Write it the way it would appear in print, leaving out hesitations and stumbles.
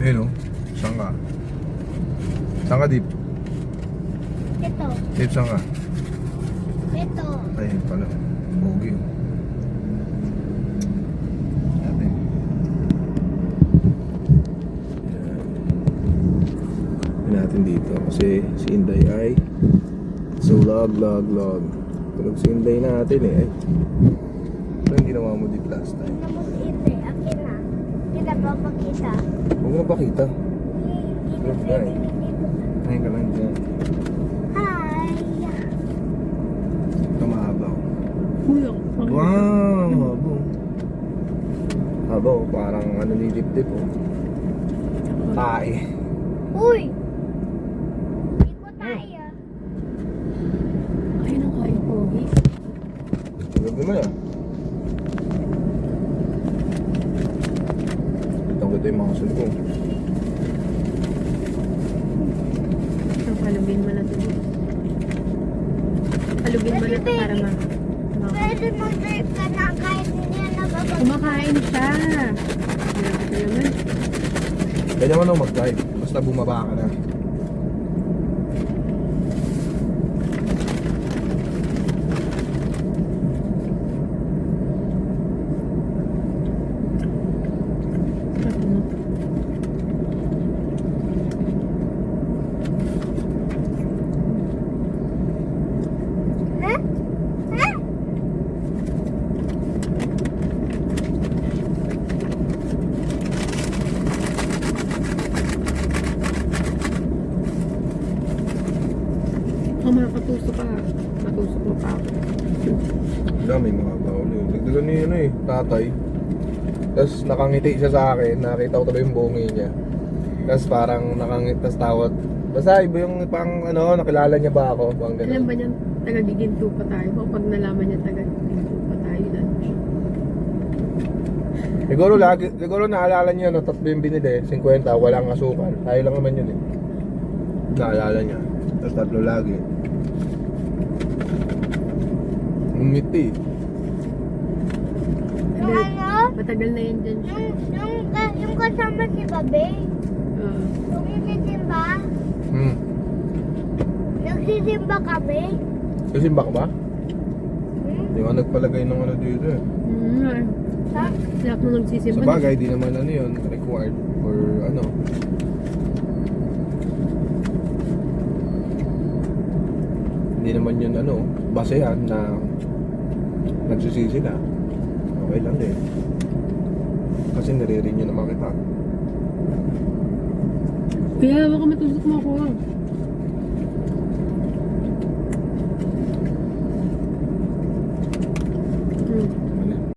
Ayun o. Saan ka? Saan ka, Deep? Ito. Deep, saan ka? Ito. Ayun pala. Pogi o. Natin. Yan natin dito. Kasi si Inday ay so log. Tulog si Inday natin eh. Ay. Ano yung ginawa mo Deep last time? Hindi. Akin na. Kita ba makita? Huwag mo pakita. Tulog na eh. Ngayon ka lang dyan. Hi. Ito mahabaw. Wow! Wow! Habaw. Habaw. Parang ano ni Dip oh. Tae. Uy! Hindi ko tayo. Ay, nang kaya pogi. Gabi mo na. Itong kita yung mga kasul ko. Ang palugin mo na ito. Palugin mo na ito para ma... Pwede mag-drive ka na kahit hindi na nababag. Kumakain siya. Grabe ka naman. Kaya naman ako mag-drive. Basta bumaba ka na. Ha? Ha? Oh, makatusok ka. Matusok mo pa ako. Wala, may mga bawal yun. Nagdagan niya yun eh, tatay. Tapos nakangiti siya sa akin. Nakita ko tuloy yung bungi niya. Tapos parang nakangiti, tapos tawat. Basta iba yung pang ano, nakilala niya ba ako? Bang Alam ganun. ba niyan, taga-giginto pa tayo? O pag nalaman niya taga-giginto pa tayo, dan siya. Siguro naalala niya no, tatlo yung binili, 50, walang asukal. Tayo lang naman yun eh. Naalala niya. Tapos tatlo lagi. Ngumiti. Yung ano? Matagal na yun dyan siya. Yung kasama si Babe. Oo. Yung nagsisimba. Nagsisimba kami. Kasimba ka ba? Hmm? Hindi nga nagpalagay ng ano dito eh. Sa? Lahat nung nagsisimba. Sa bagay, di naman ano yun, required or ano. Hindi naman yun ano, basehan na nagsisisi na. Okay lang din. Kasi nare-renew naman kita. Kaya baka matusok mo ako.